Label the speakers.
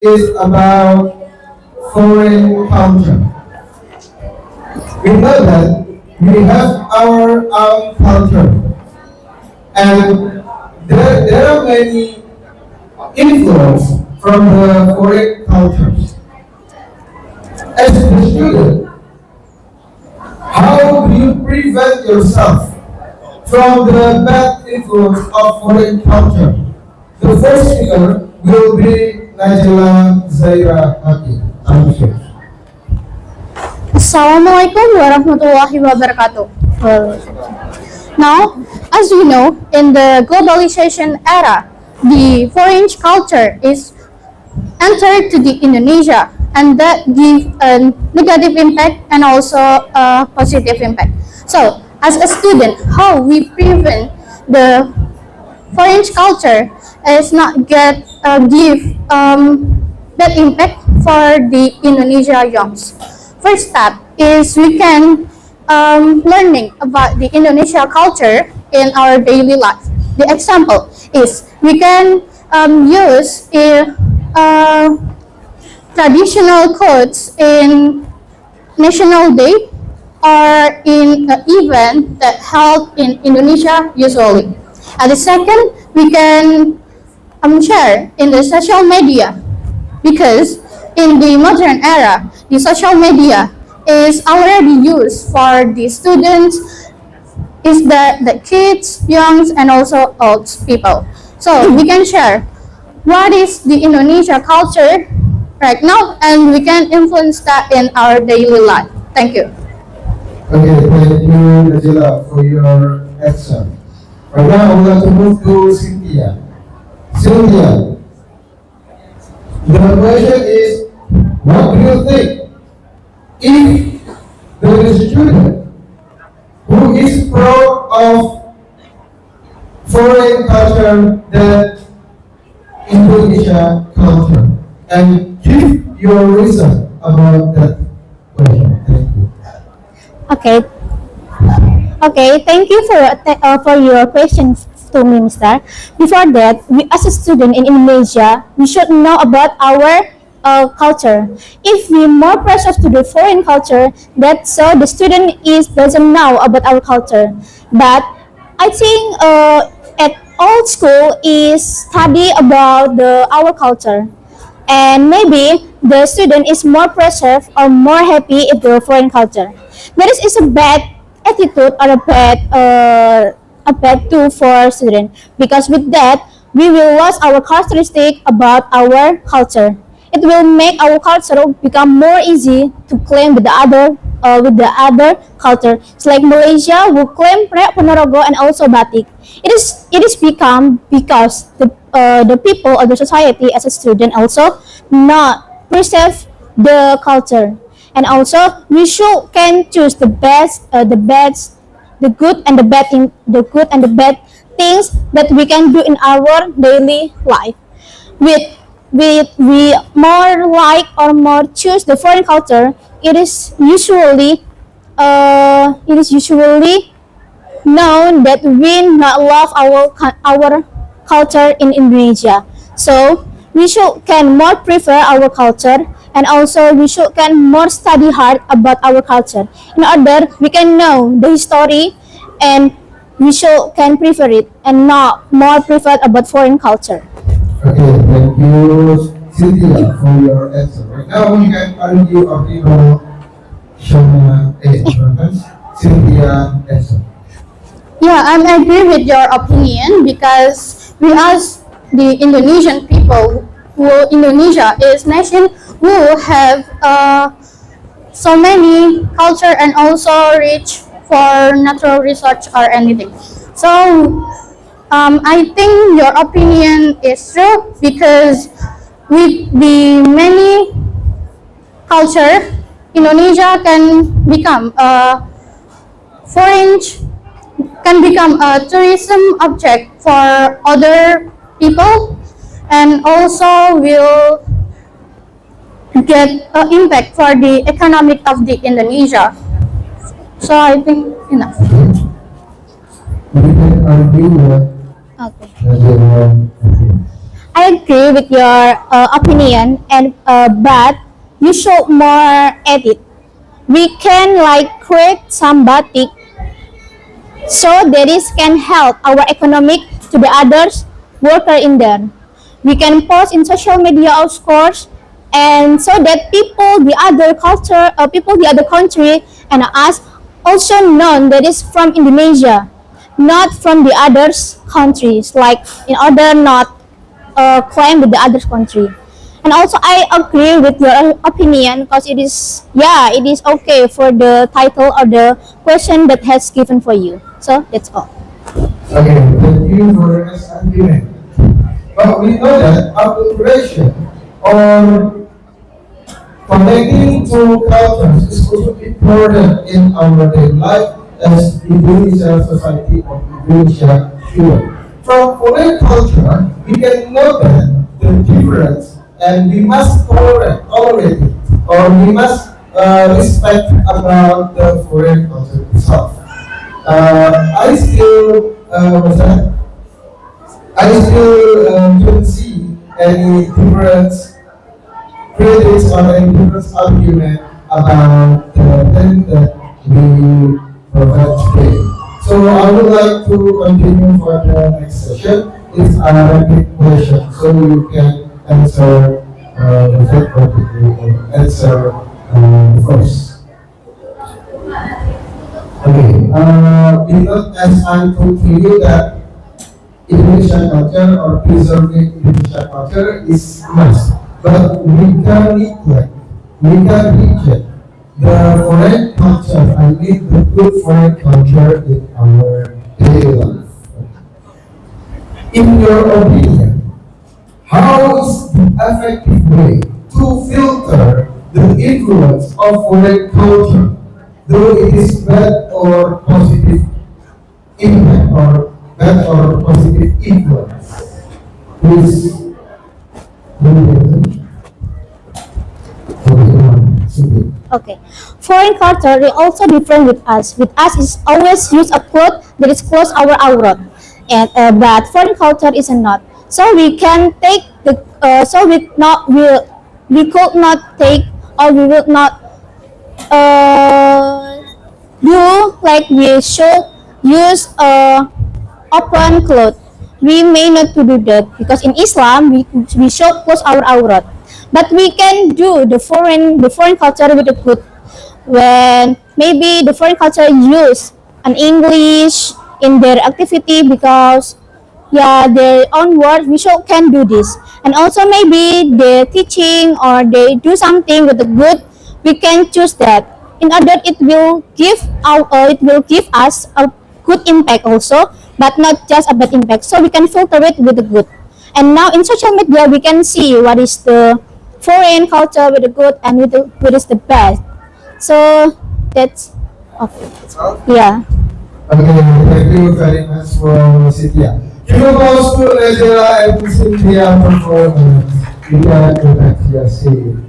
Speaker 1: is about foreign culture. We know that we have our own culture, and there are many influence from the foreign cultures. As a student, how do you prevent yourself from the bad influence of foreign culture? The first speaker will be Najelaa, Zaira, Hakim. Thank you.
Speaker 2: Assalamualaikum warahmatullahi wabarakatuh. Now, as we know, in the globalization era, the foreign culture is entered to the Indonesia, and that give a negative impact and also a positive impact. So, as a student, how we prevent the foreign culture is not give that impact for the Indonesia youngs. First step is we can learning about the Indonesia culture in our daily life. The example is we can use traditional clothes in National Day or in an event that held in Indonesia usually. And the second, we can share in the social media, because in the modern era, the social media is already used for the students, is the kids, youngs, and also old people. So we can share what is the Indonesia culture right now, and we can influence that in our daily life. Thank you.
Speaker 1: Okay, thank you, Najelaa, for your answer. Right now, I would like to move to Sintia. Sintia, the question is, what do you think if there is a student who is proud of foreign culture than Indonesia culture, and give your reason about that question? Thank you.
Speaker 3: Okay. Okay. Thank you for your questions to me, Mister. Before that, we as a student in Indonesia, we should know about our culture. If we more precious to the foreign culture, that's so the student is doesn't know about our culture. But I think at all school is study about our culture, and maybe the student is more precious or more happy if the foreign culture. That is a bad attitude or a bad tool for student, because with that we will lose our characteristic about our culture. It will make our culture become more easy to claim with the other culture. It's like Malaysia will claim Reok Ponorogo and also batik. It is become because the people or the society as a student also not preserve the culture. And also we should can choose the best, the good and the bad things that we can do in our daily life. With we more like or more choose the foreign culture, it is usually known that we not love our culture in Indonesia. So we should can more prefer our culture, and also we should can more study hard about our culture in order we can know the history, and we should can prefer it and not more prefer about foreign culture.
Speaker 1: Okay, thank you, Cynthia, for your answer. Right now, we can argue or people Shona A. Cynthia answer.
Speaker 2: Yeah, I agree with your opinion, because we as the Indonesian people, who Indonesia is nation who have so many culture and also rich for natural research or anything. So I think your opinion is true, because with the many culture, Indonesia can become a foreign, can become a tourism object for other people, and also will get an impact for the economic of the Indonesia. So I think enough.
Speaker 1: We can argue what
Speaker 3: Okay.
Speaker 1: Najelaa.
Speaker 3: I agree with your opinion, and but you should more edit. We can like create some batik so that this can help our economic to the others worker in there. We can post in social media, of course, and so that people the other culture, people the other country, and us also known that is from Indonesia, not from the others countries. Like in order not claim with the other country. And also, I agree with your opinion because it is, yeah, it is okay for the title or the question that has given for you. So that's all.
Speaker 1: Okay, thank you for your argument. But we know that acculturation or connecting to cultures is also important in our daily life as Indonesia society or Indonesia people. From foreign culture, we can know that the difference and we must tolerate it or we must respect about the foreign culture itself. I still, what's that? I still don't see any difference critics or any different argument about the thing that we provide today. So I would like to continue for the next session. It's a rapid question, so you can answer the third topic. Answer first. Okay. Because as I told to you that Indonesian culture or preserving Indonesian culture is must. But we can neglect, we can reject the foreign culture and need the good foreign culture in our daily life. In your opinion, how is the effective way to filter the influence of foreign culture, though it is bad or positive impact or bad or positive influence? Please.
Speaker 3: Okay. Foreign culture they also different with us. With us is always use a cloth that is close our aurat, and but foreign culture is not. So we can take the so we could not take or we will not do like we should use open clothes. We may not to do that because in Islam we should close our aurat, but we can do the foreign culture with the good when maybe the foreign culture use an English in their activity because yeah their own word we should can do this, and also maybe the teaching or they do something with the good we can choose that in order it will give us a good impact also, but not just a bad impact. So we can filter it with the good. And now in social media, we can see what is the foreign culture with the good and with what is the bad. So that's okay. Yeah.
Speaker 1: Okay, thank you very much for Sintia. Give applause to Najelaa and Sintia for performance. We are going to see you.